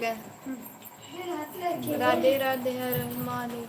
गया। राधे राधे, हर हर महादेव।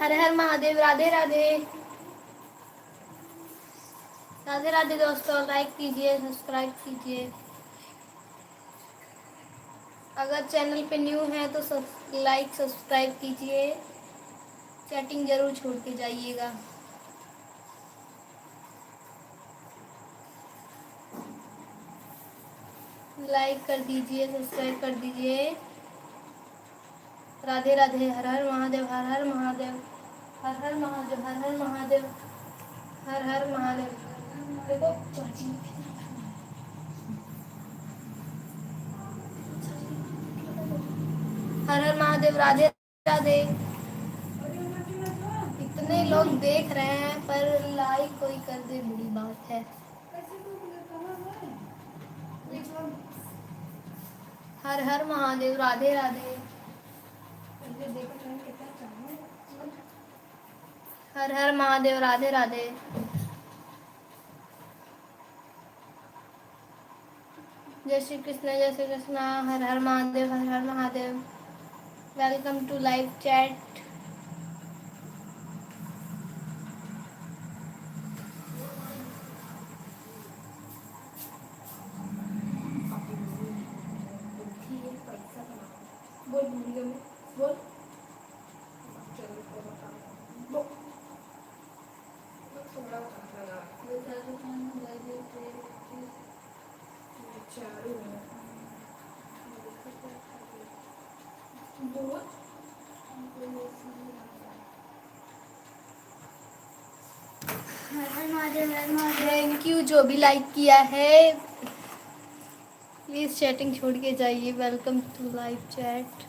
हर हर महादेव, राधे राधे। राधे राधे दोस्तों, लाइक कीजिए, सब्सक्राइब कीजिए। अगर चैनल पे न्यू है तो लाइक सब्सक्राइब कीजिए, चैटिंग जरूर छोड़ के जाइएगा। लाइक कर दीजिए, सब्सक्राइब कर दीजिए। राधे राधे, हर हर महादेव, हर हर महादेव, हर हर महादेव, हर हर महादेव, हर हर महादेव। देखो हर हर महादेव, राधे राधे। इतने लोग देख रहे हैं पर लाइक कोई कर दे, बड़ी बात है। हर हर महादेव, राधे राधे। हर हर महादेव, राधे राधे। जय श्री कृष्ण, जय श्री कृष्ण। हर हर महादेव, हर हर Mahadev. Welcome to live chat. बोल बोल। थैंक यू जो भी लाइक किया है, प्लीज चैटिंग छोड़ के जाइए। Welcome to live chat.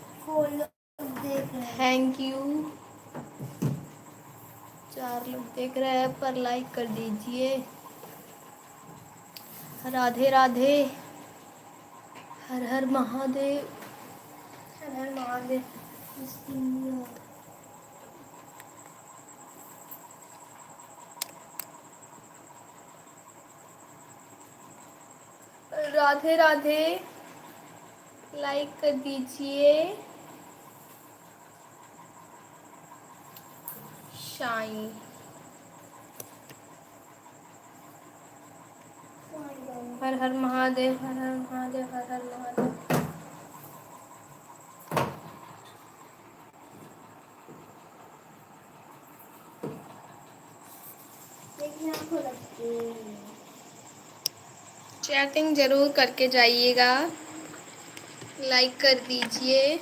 Thank you. 4 लोग देख रहे हैं पर लाइक कर दीजिए। राधे राधे। हर हर महादेव। हर हर महादेव। राधे राधे। लाइक कर दीजिए। शाइन। हर हर महादेव। हर हर महादेव। हर हर महादेव। चैटिंग जरूर करके जाइएगा। लाइक कर दीजिए।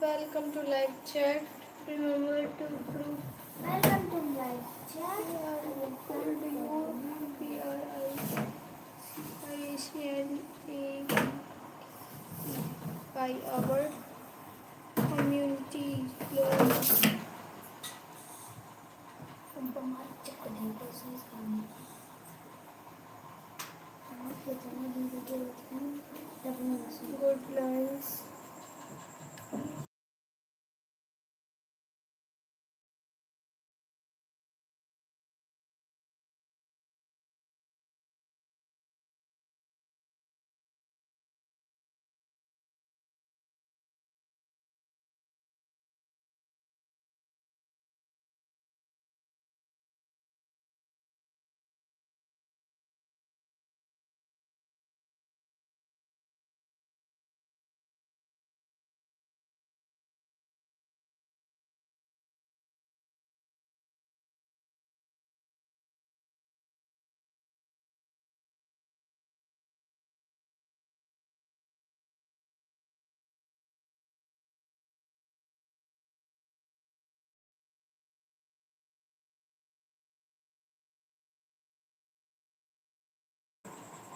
Welcome to live chat. Remember to prove. Welcome to live chat. by our community. Good lines.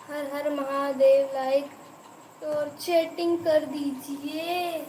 Har her Mahadev. Like और चैटिंग कर दीजिए।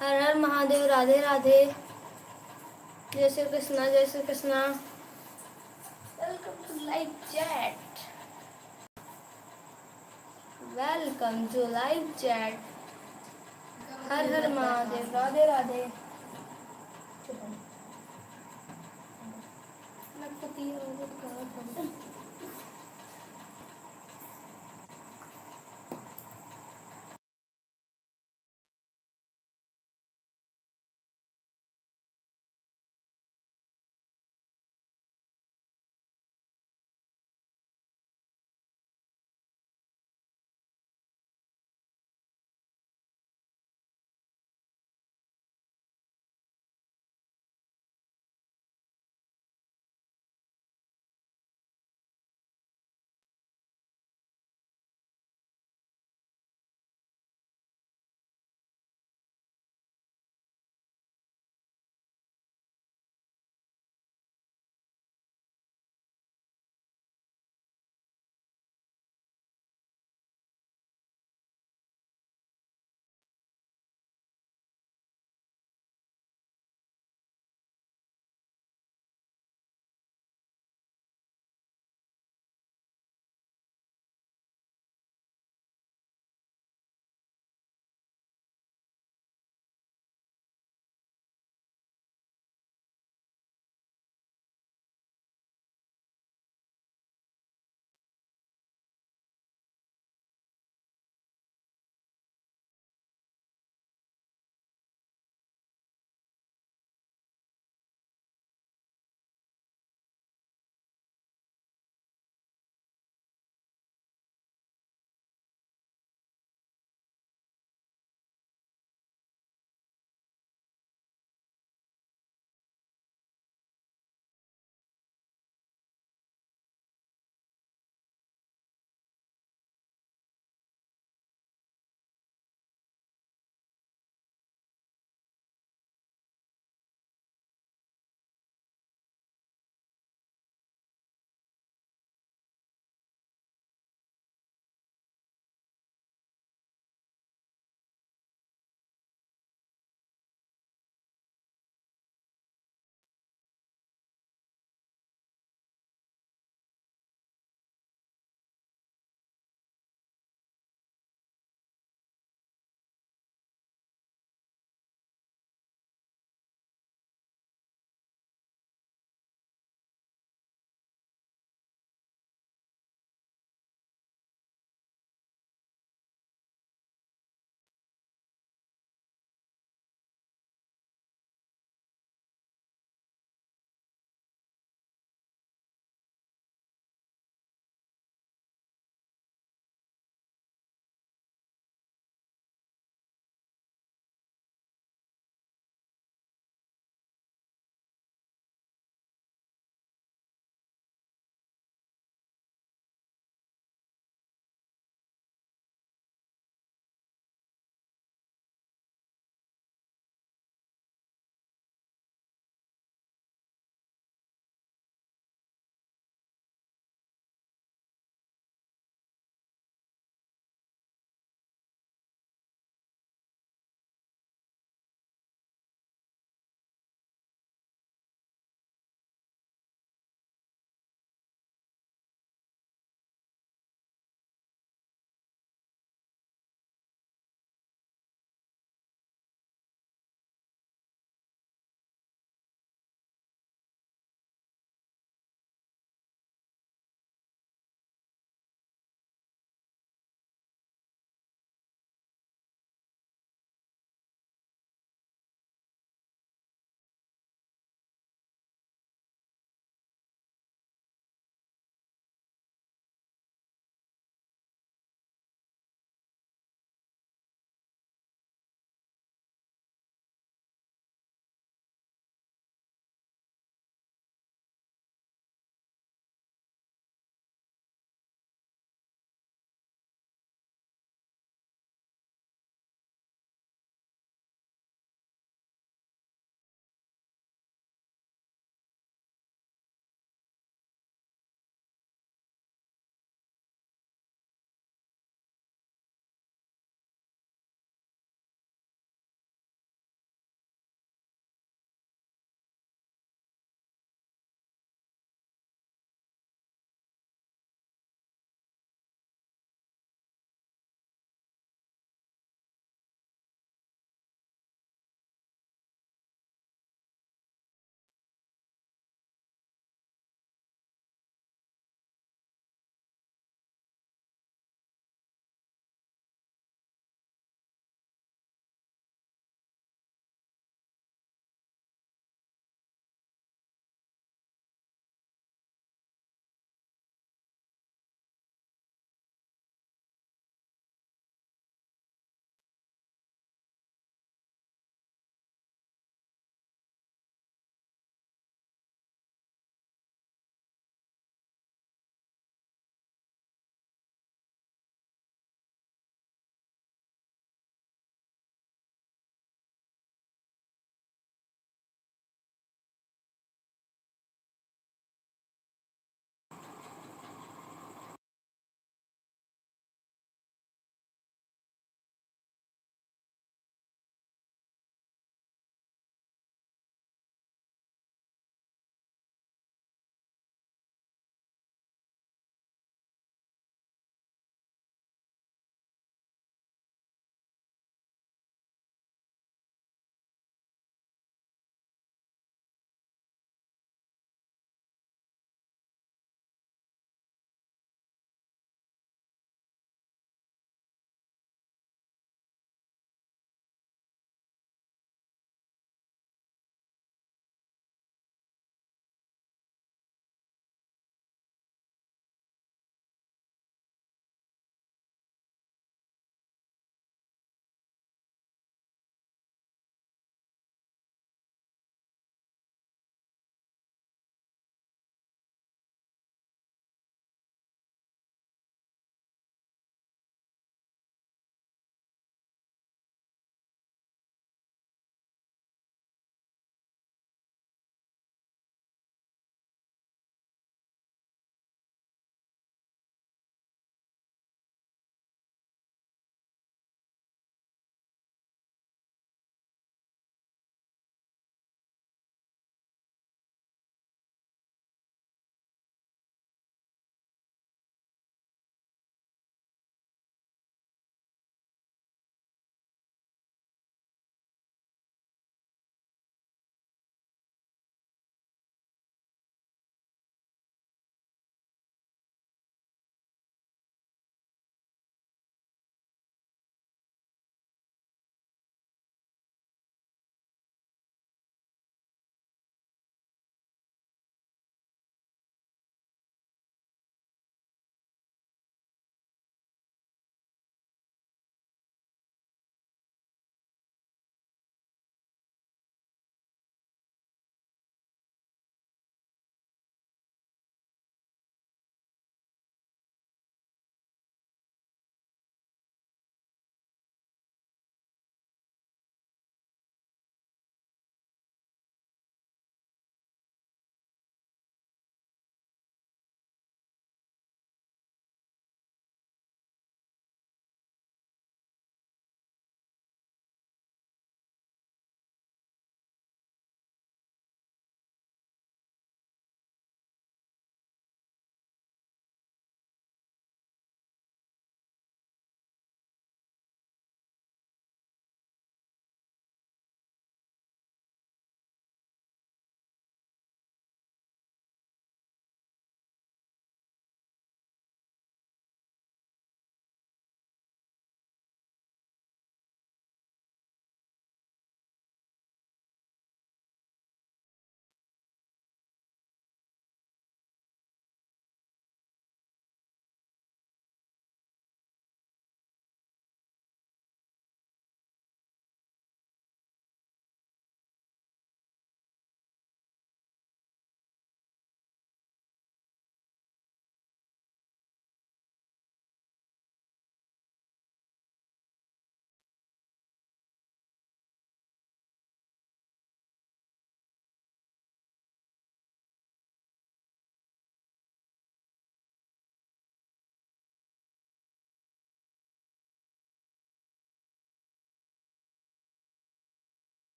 हर हर महादेव। राधे राधे। जय श्री कृष्णा। जय Shri Krishna. Welcome to live chat. Welcome to live chat. हर हर महादेव। राधे राधे।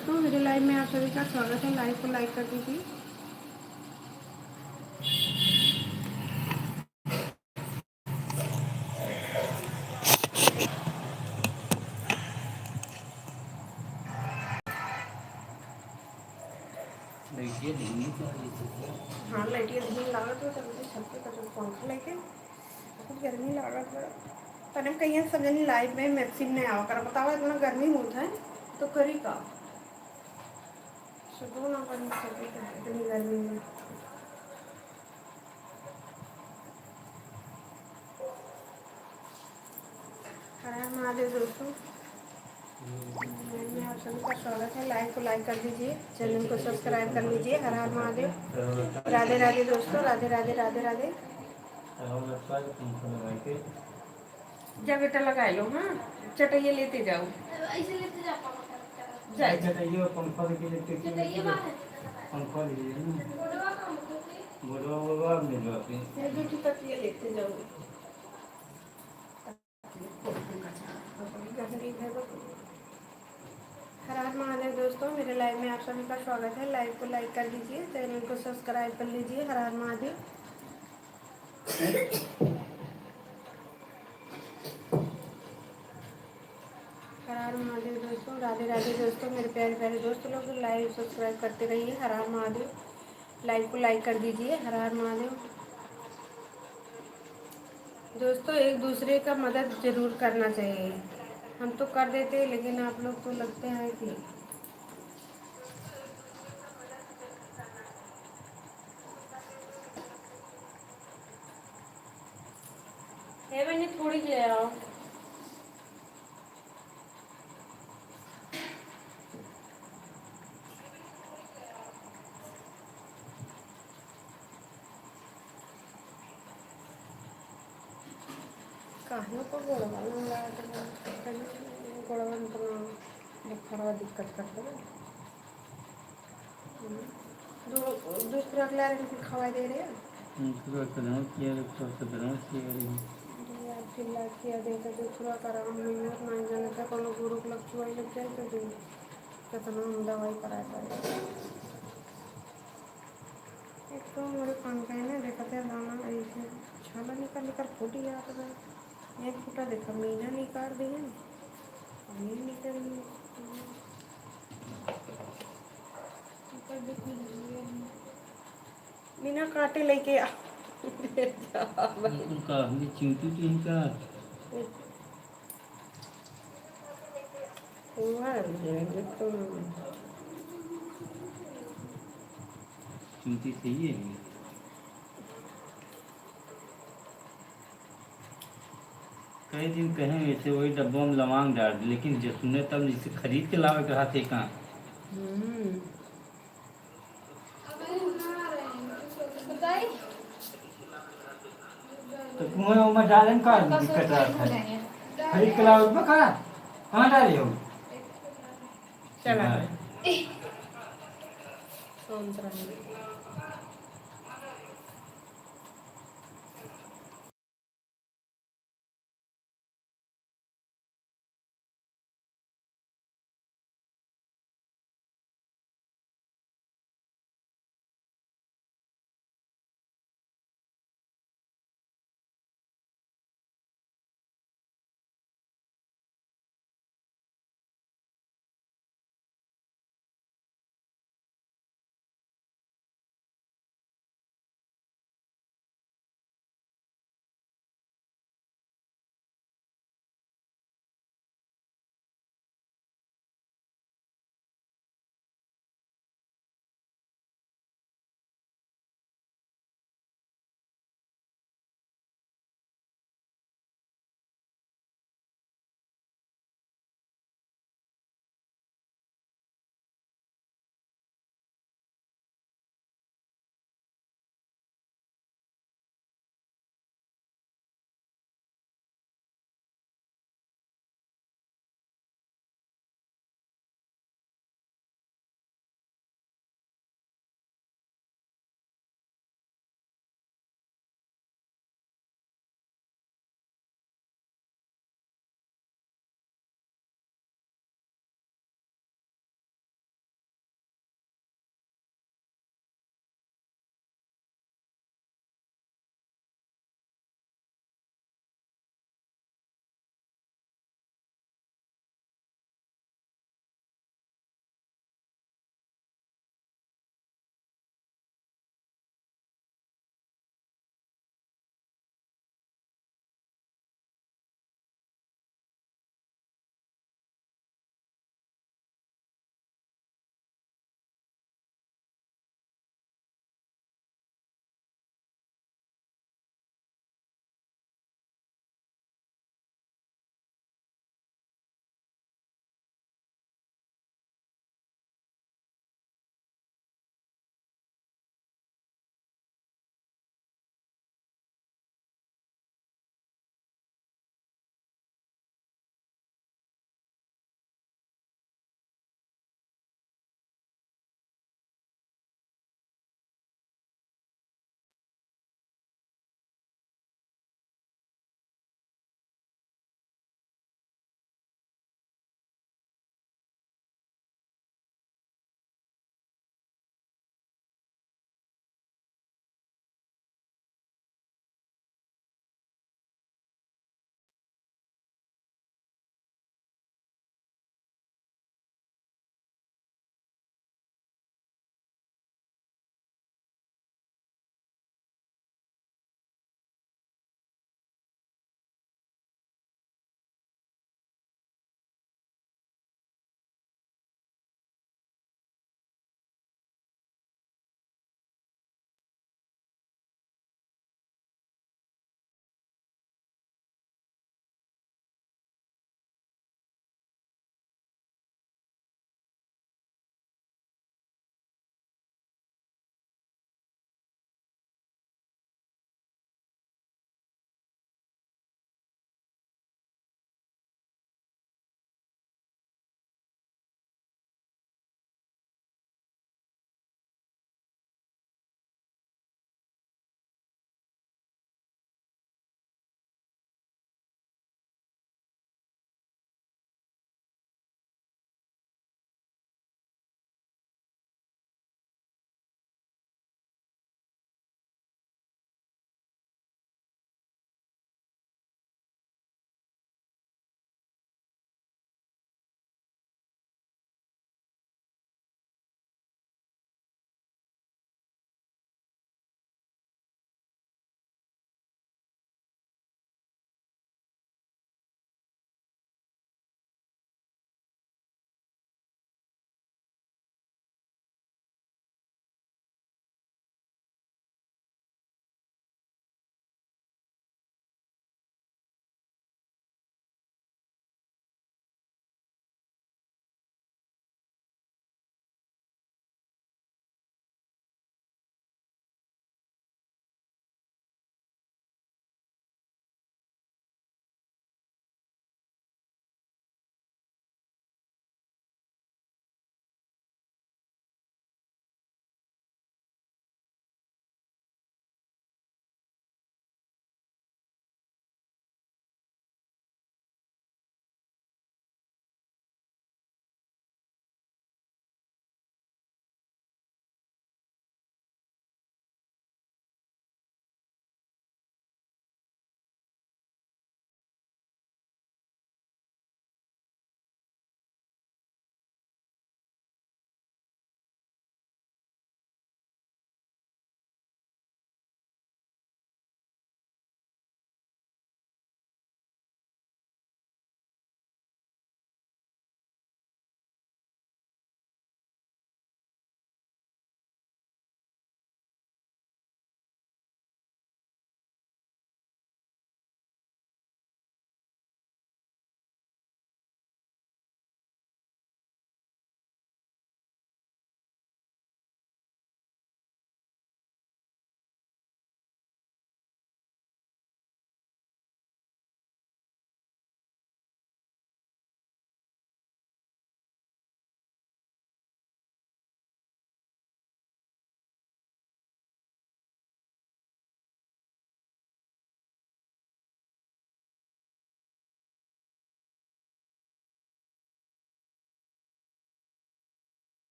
दोस्तों, मेरे लाइव में आप सभी का स्वागत है। लाइव को लाइक कर दीजिए। हाँ, लाइटिया धीमी लागत हो तब छत पे कचर पंखा लेके बहुत गर्मी लागत है। तने कहीं समझ लाइव में मैक्सिम नहीं आओ कर बताओ, इतना गर्मी होता है तो करी का सुबह ना करनी चाहिए इतनी गर्मी में। हर हर महादेव दोस्तों, मैं आप सभी का स्वागत है। लाइव को लाइक कर दीजिए, चैनल को सब्सक्राइब कर लीजिए। हर हर महादेव। राधे राधे दोस्तों, राधे राधे राधे राधे। जा बेटा लगा लो। हाँ, चटाइए लेते जाओ, ऐसे लेते जाओ। चटाइए पंखा लेके लेते पंखा लीजिए बोलवा मिलवा तकिए लेते जाओ। हर हर महादेव दोस्तों, मेरे लाइव में आप सभी का स्वागत है। लाइव को लाइक कर लीजिए, चैनल को सब्सक्राइब कर लीजिए। हर हर महादेव। हर हर महादेव दोस्तों, राधे राधे दोस्तों, मेरे प्यारे प्यारे दोस्तों लोग लाइव सब्सक्राइब करते रहिए। हर हर महादेव। लाइव को लाइक कर दीजिए। हर हर महादेव दोस्तों, एक दूसरे का मदद जरूर करना चाहिए। हम तो कर देते हैं, लेकिन आप लोग तो लगते हैं कि मैंने थोड़ी ले आओ। कहानियों को गोड़वा गोड़वा दिक्कत करते हैं। दूसरा क्लास खवा दे रहे हैं चिल्ला किया देकर दूसरा करा मेहनत नहीं जाने का कोनो गुरु लक्ष्मी लग जाए तो कितना हम दवाई करा पाए। एक तो मेरे पंखा है ना, देखते हैं दाना ऐसे छाला निकाल निकाल फूट गया था। एक फूटा देखा मीना निकाल दी है, मीन निकल मीना काटे लेके आ चिंटी का चिंटी सही है। कई दिन कहें वैसे वही डब्बों में लवांग डाल दी, लेकिन जो सुने तब इसे खरीद के लावे कहा थे कहाँ। तो कुएं में डाले का दिक्कत है, खरीद के लावे में कहाँ डाले हो चला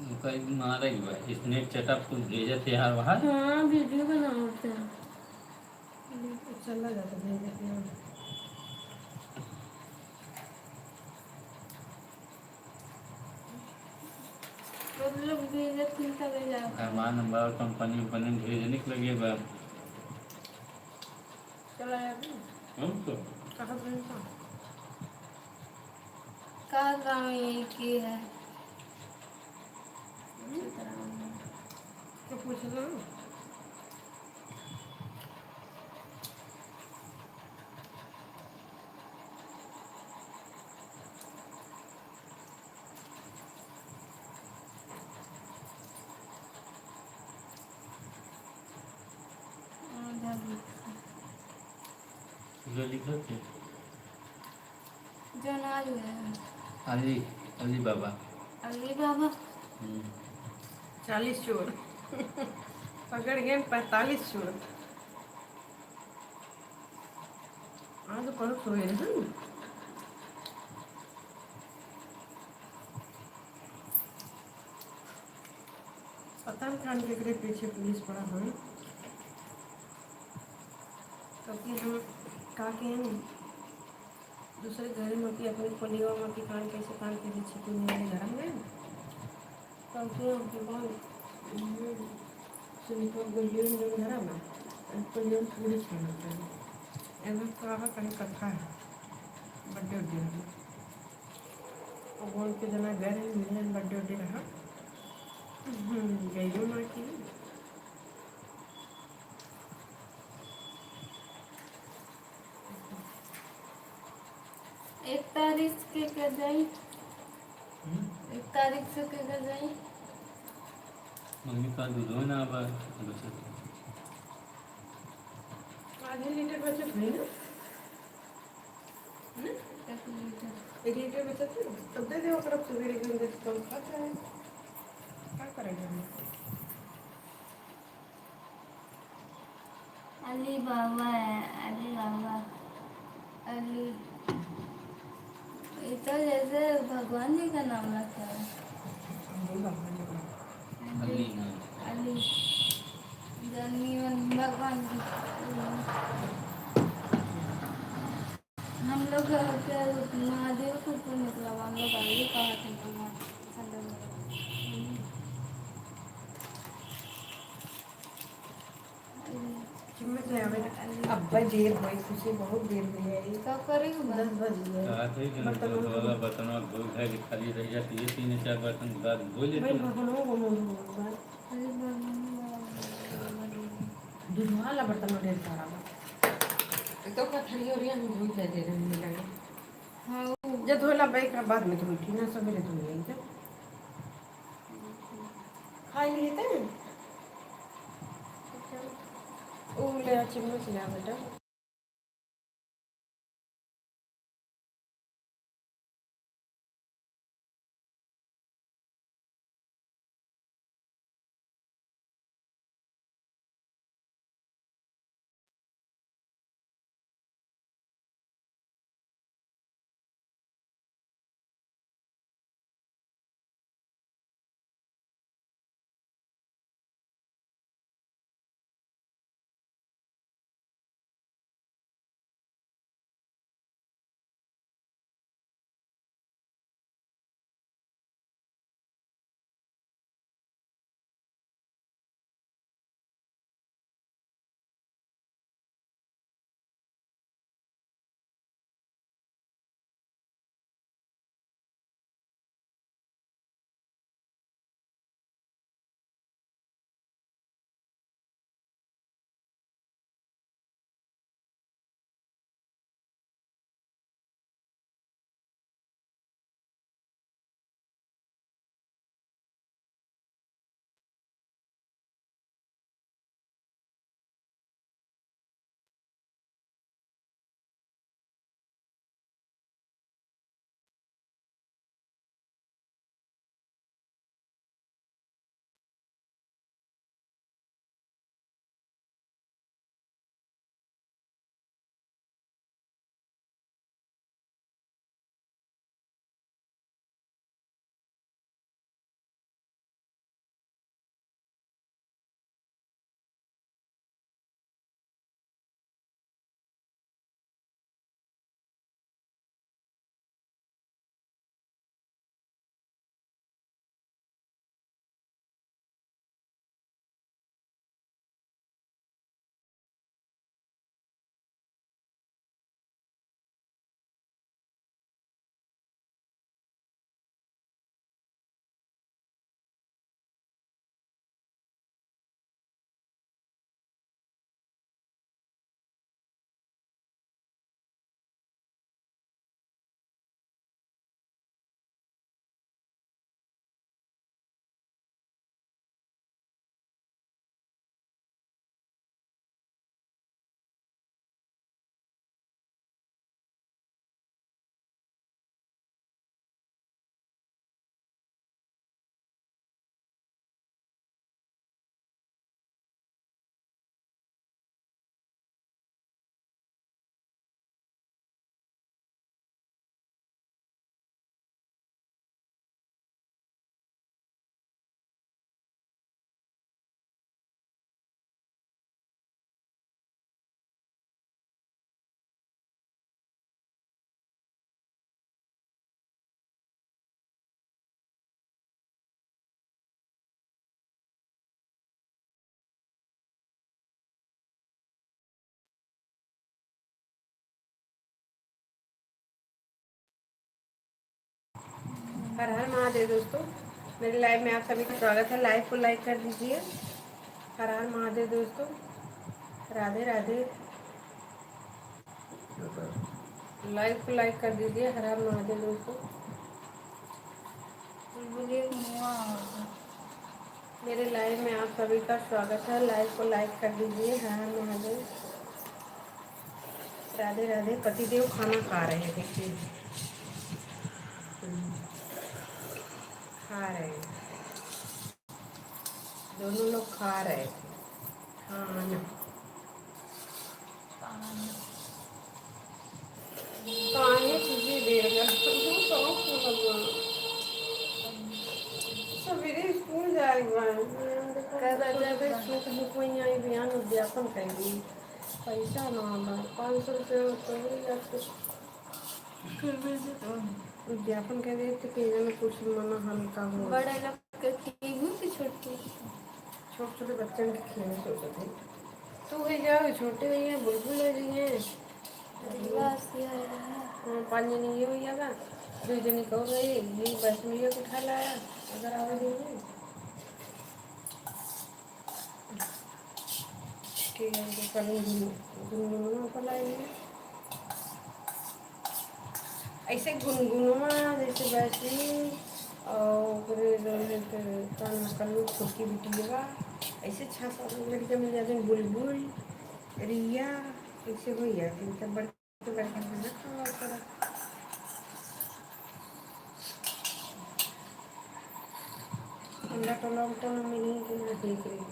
कई मारा ही हुआ है स्नैप चैटअप कुछ भेजे थे यार वहाँ। हाँ वीडियो बनाते हैं। चला जाता भेज देते हैं। तो लोग भेजे चिंता कर जाता है। हमारा नंबर कंपनी वंपनी भेजने के लगे बा। चला जाता हम तो कहाँ भेजता का काम यही की है चित्रांगद। क्या पूछ रहा हूँ जो लिखा थे जो नाज है अली अली बाबा। अली बाबा। 40 चोर पकड़ गए 45 चोर। हाँ तो कौन सोए ना पता नहीं खान के पीछे पुलिस पड़ा है क्योंकि हम कहा के हैं दूसरे घर में कि अपने परिवार में कि कान कैसे छिपी मेरे घर में क्योंकि हमके बहुत सुनिपर गलियों में घर में गलियों पूरी खाना चाहिए एवं कहा कहीं कथा है बर्थडे उड्डे में और बोल के जना गए मिले बर्थडे उड्डे रहा गई माँ की 1 तारीख के कर जाई। 1 तारीख से के कर जाई। मम्मी का दूध हो ना बा बचत आधे लीटर बचत हुई ना 1 लीटर। 1 लीटर बचत है तब दे दे ओकरा सवेरे गंदे से कम खाता है क्या करेंगे हम अली बाबा है अली बाबा। अली ये तो जैसे भगवान जी का नाम रखा है। नहीं बाबा नहीं बाबा अली हाँ अली जन्मीवन भगवान जी। हम लोग महादेव को तो मतलब हम लोग अली कहा थे भगवान हिम्मत ले आवे अब्बा देर हुई खुशी बहुत देर हुई है कब करेगा 10 बज गए कहा थे कि बर्तन वाला बर्तन धो है कि खाली रह जाती है 3-4 बर्तन बाद धो लेते भाई हैं। भगवानों को मोड़ दूध वाला बर्तन में ढेर सारा तो का थरी और हम धोई दे दे रहे हैं लगे हाँ जब धोला भाई का बाद में धोई थी ना सवेरे धोई नहीं जब खाई लिए थे ओ ले चम्मच ले बेटा हर हर महादेव दोस्तों, मेरे लाइव में आप सभी का स्वागत है। लाइव को लाइक कर दीजिए। हर हर महादेव दोस्तों, राधे राधे। लाइव को लाइक कर दीजिए। हर हर महादेव दोस्तों, बुलबुली मुआ होगा। मेरे लाइव में आप सभी का स्वागत है। लाइव को लाइक कर दीजिए। हर हर महादेव, राधे राधे। पतिदेव खाना खा रहे हैं, देखिए खा रहे हैं, दोनों लोग खा रहे थे खाना। काहे तुझे देर सवेरे स्कूल जाएगा। बुक वहीं आई बयान उद्यापन करेगी। पैसा ना आना 500 रुपये तो उद्यापन कर रहे थे कि में कुछ मना हल्का हो। बड़े लोग के खेलू कि छोटे छोटे छोटे बच्चों के खेल सोचे थे। तो वही जाओ, छोटे भैया बुलबुल ले रही हैं। पानी नहीं ये भैया का 2 जनी कहो गई ये बस भैया को उठा लाया। अगर आवे नहीं ठीक है तो गुनगुना को लाएंगे। ऐसे गुनगुनवा जैसे वैसे और कान कल्लू छोटकी बिटिया ऐसे 6-7 लड़कियाँ मिल जाती हैं। बुलबुल रिया ऐसे हो जाती हैं। तब बड़के बड़के खाना खावा पड़ा। अंडा टोला टोला मिली कि ना देख रही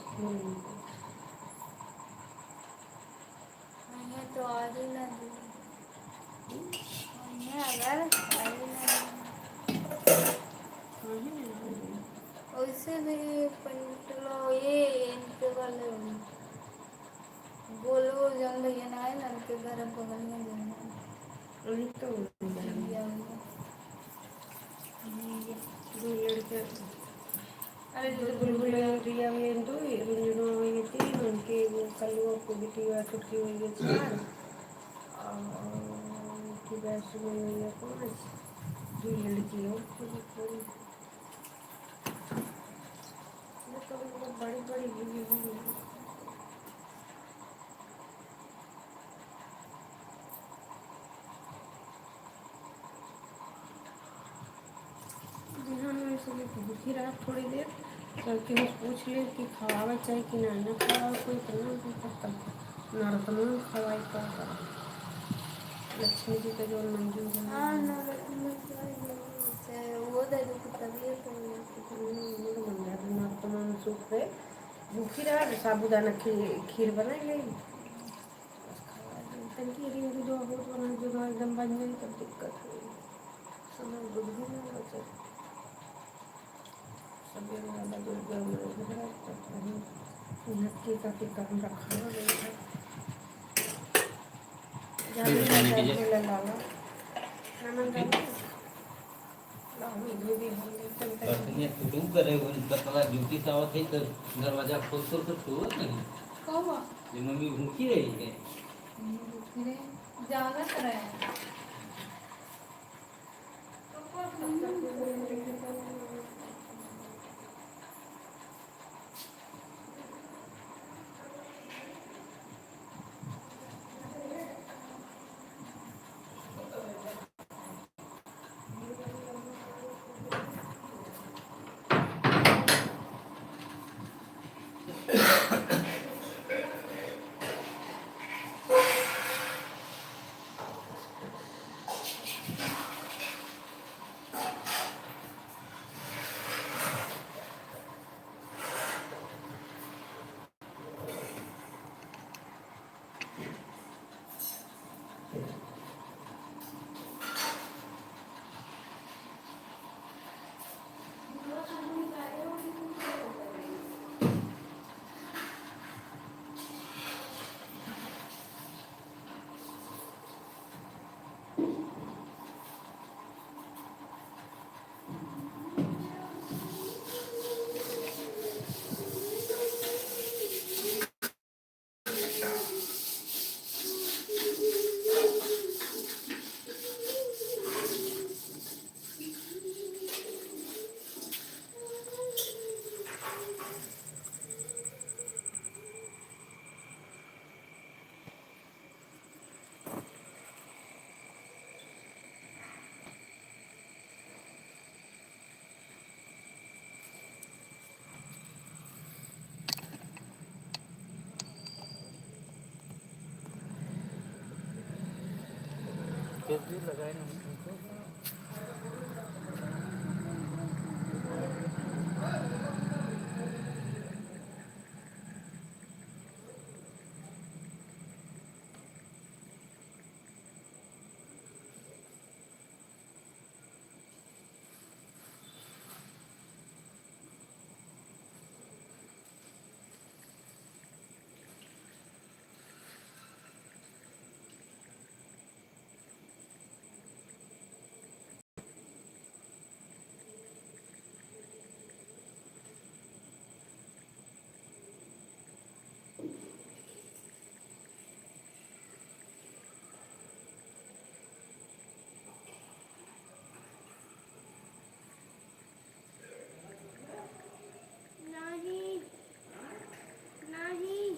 तो आज ही ना अगर वैसे भी पंटलो ये इनके वाले बोलो जंग ये ना है ना इनके घर बगल में जाना तो दो लड़कियाँ अरे जो बुलबुल रिया हुई तो रुंझुनू हुई थी उनके वो कल्लुओं को बिटिया छुटकी हुई है 4 और की बैस हुई है 5 2 लड़कियों तो बड़ी बड़ी हुई भूखी रहा थोड़ी देर करके पूछ ले कि खवावा चाहिए कि ना खवावा कोई करना नरतमान खवाई का लक्ष्मी जी का जो मंजूर है। हाँ वो दे दो तबीयत नरतमान सूख है भूखी रहा साबुदाना खीर बनाई गई तनकी रिंग जो हो जो एकदम बन गई तब दिक्कत हुई समय दूध भी नहीं बचे का काम रखा तू करे पता ड्यूटी से आवत है तो दरवाजा खोल तो छुओ नहीं कब ये मम्मी भूखी रही है ज्यादा कराया कैसे लगाए ना उनको नहीं नहीं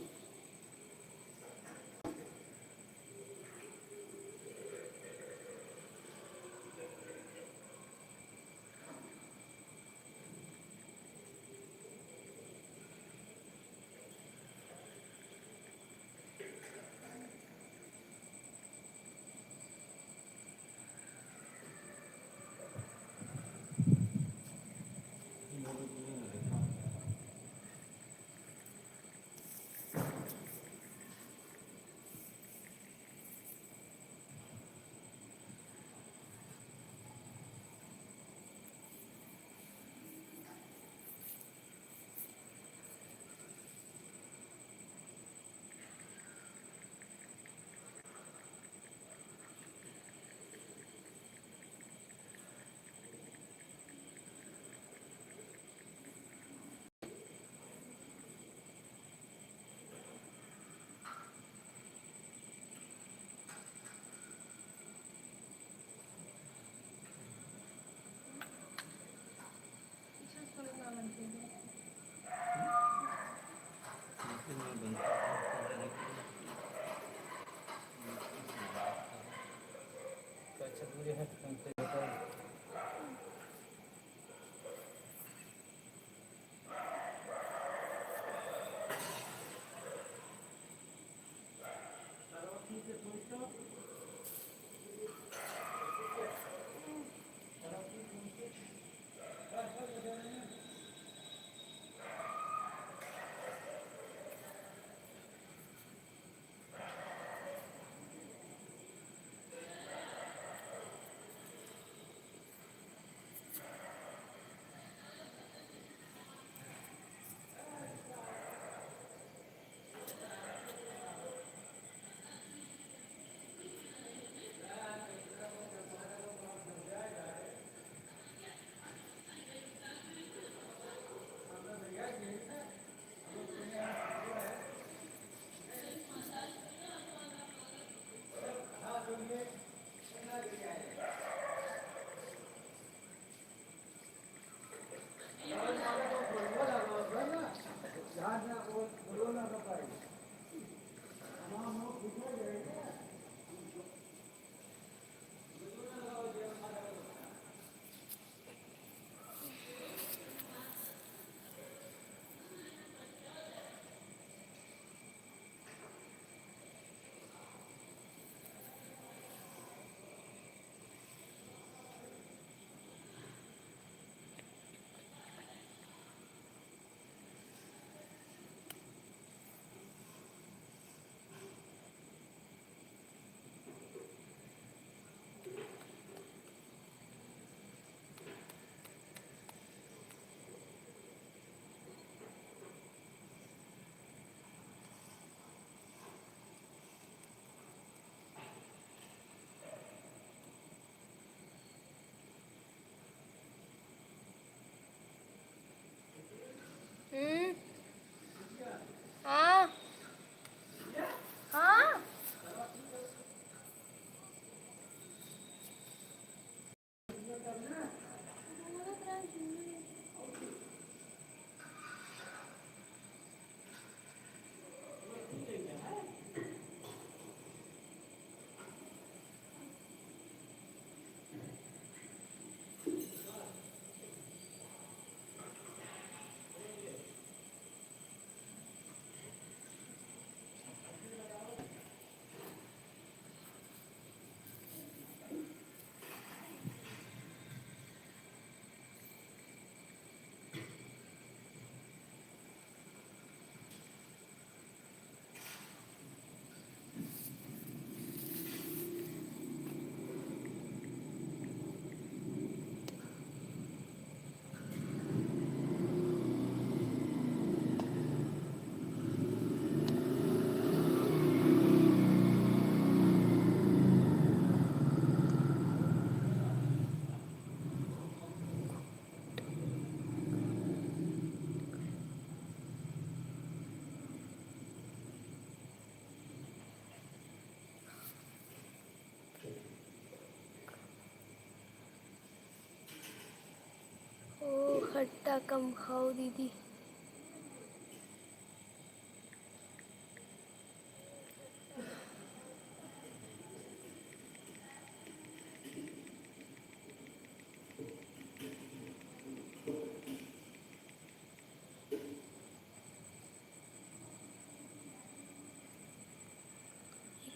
खट्टा कम खाओ दीदी।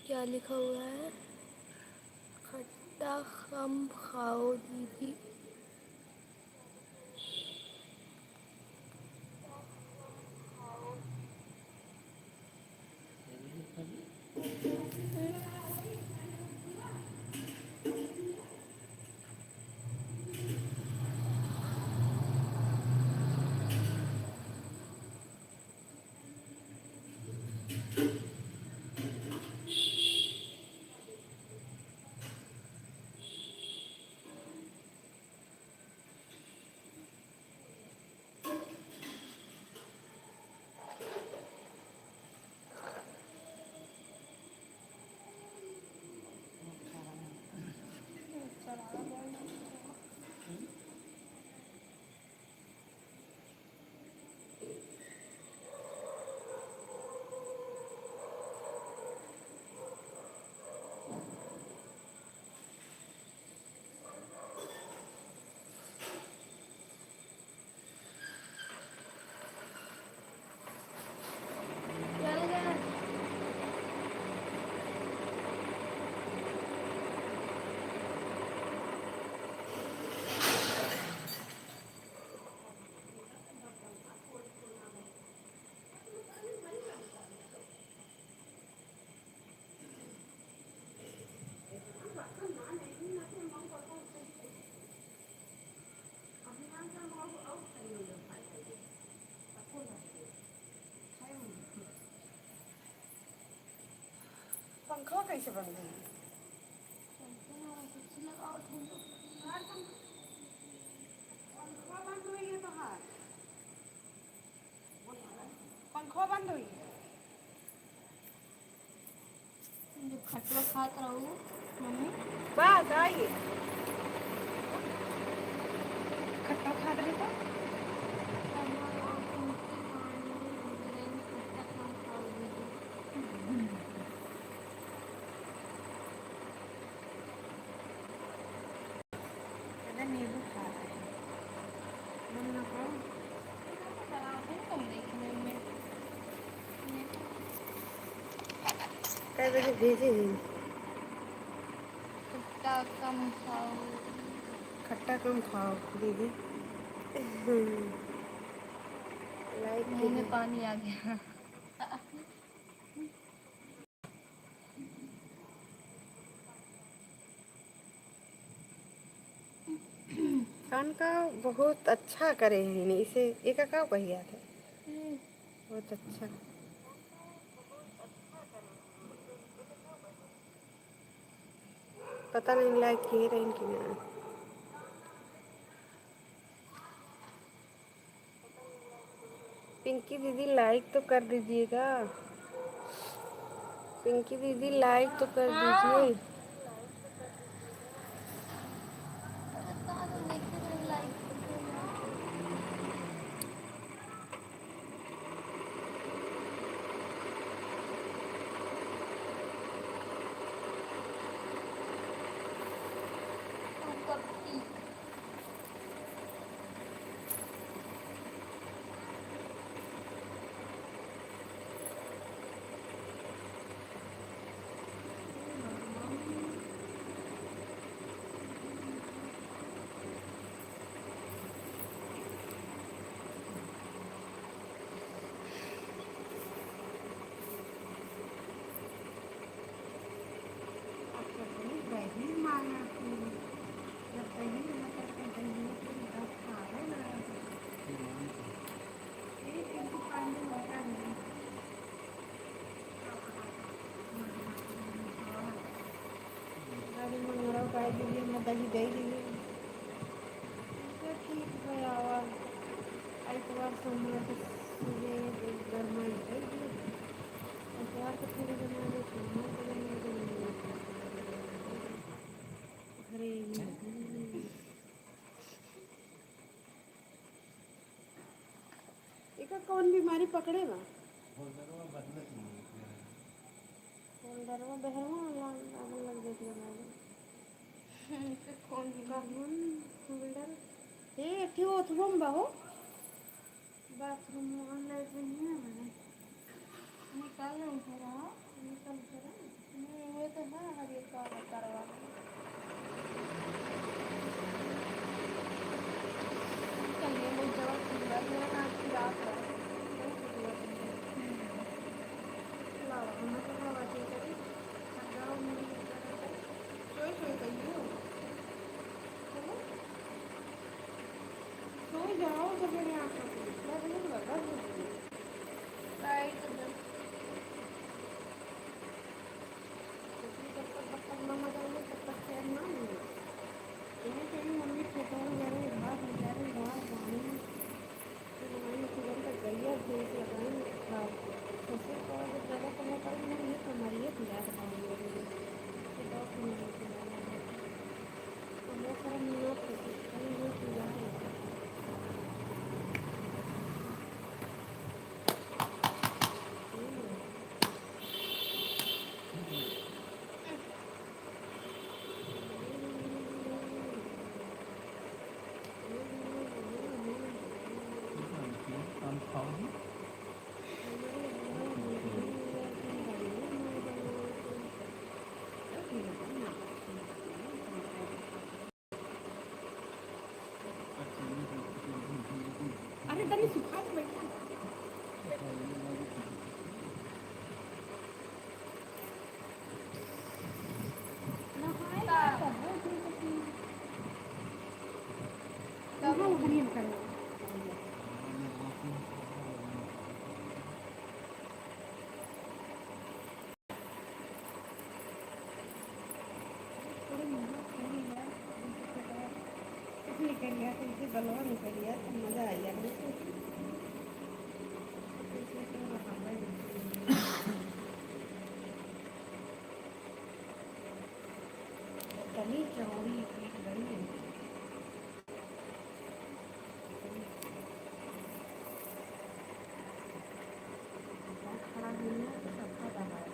क्या लिखा हुआ है? खट्टा कम खाओ दीदी। पंखा कैसे बंद है? पंखा बंद हुई है बाहर। पंखा बंद हुई है। जो खटवा खात रहू मम्मी। बस आइए। खट्टा खा रही तो नींबू खा रहे हैं। मन ना करो। कै बजे भेजे हैं? खट्टा कम खाओ। खट्टा कम खाओ दीदी। लाइक मुंह में पानी आ गया। कान का बहुत अच्छा करे हैं इसे एक का कहिया था। बहुत अच्छा। पता नहीं लाइक किए रहे कि ना। पिंकी दीदी लाइक तो कर दीजिएगा। पिंकी दीदी लाइक तो कर दीजिए। दही दे दीजिए। ठीक है आवा आइतवार सोमवार के सुबह गरमा दे दिए। आइतवार को फिर बना दे सोमवार को बना दे घरे। कौन बीमारी पकड़ेगा होल्डरवा बदलत नहीं है। होल्डरवा बहरवा लागल लग जाती है फिर कौन कौन होल्डर ए क्यों तुम बाहो बाथरूम में लाइट नहीं है मैंने निकाल नहीं हो रहा। निकल कर ये तो है हर एक का करवा कल ये जब खुला मेरा आज की रात है लावा हम तो लावा चाहिए लगाओ मेरी सोई सोई गई हूँ सो जाओ जब मेरी आँखों को मैं नहीं लगा राइट जब तक मामा जाएंगे तब तक चैन ना मिले यहीं कहीं मम्मी छोटा हो जा रही घास हो जा रही घास पानी बनाई सुबह तक गैया भेज लगाई खाद ससुर को जब ज़्यादा करना पड़े मैंने ये हमारी ये खिला पाऊँगी बहुत सारा मेहनत होती है ये खिला हम खाओगी अरे तनी सुखा के बैठा कहाँ उखड़ी में करना थोड़ी मेहनत करी यार कुछ निकल गया तुमसे गलवा निकल गया तो मज़ा आ गया तनी चौड़ी एक बड़ी है खड़ा दुनिया तो सबका दबा है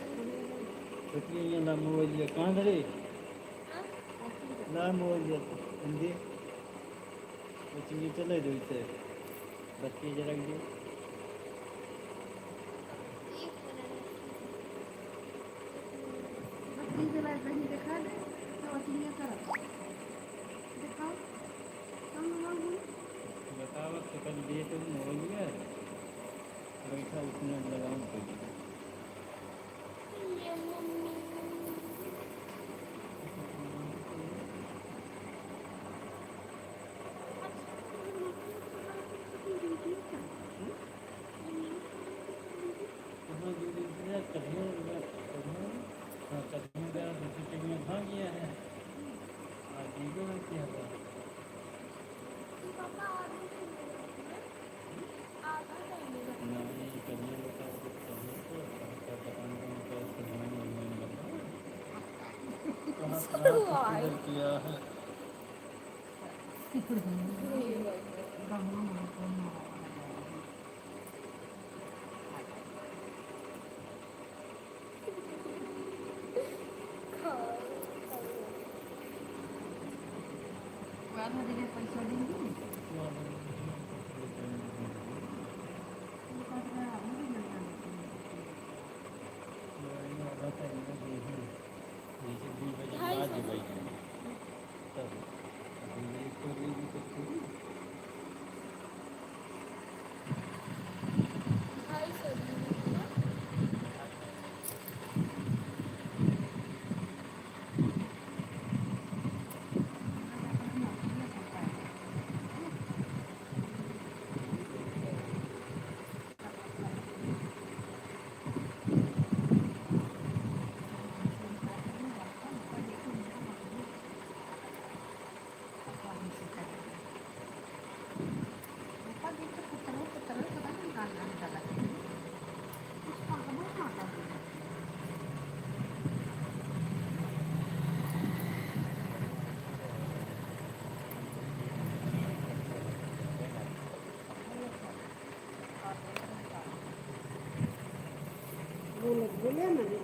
सबसे पहले ये ना मोबाइल कहाँ धरे ना मोबाइल हिंदी कोचिंग चले जो इसे बच्चे जरा जो बत्ती जला कहीं दिखा दे तो असलियत तरफ दिखाओ कम लोग बताओ तो कल दिए तो मोबाइल है बैठा उसने लगाऊं तो भाग गया है आज दीदो में क्या हुआ नहीं करने लगा कुछ करने को कहाँ किया है पैसा देंगे बोलत बोले ना यही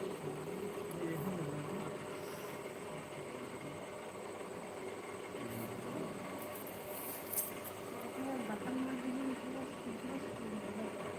लगा था। बटन मार दीजिए थोड़ा सा ये तो टीवी पे होते जाता है।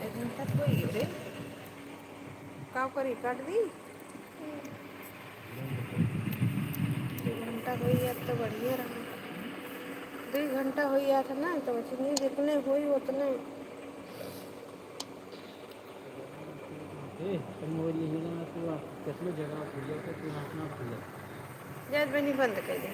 एक घंटा तो ही रे का करी काट दी बंद कर दो। 2 घंटा हो गया तो बढ़िया रहा 2 घंटा हो गया था ना तो बच्चे जितने हुई उतने तर मोबाईल लिहिला ना तू कसलं जगा खुललं तर तू अपना खुललं जज बनी बंद कर दी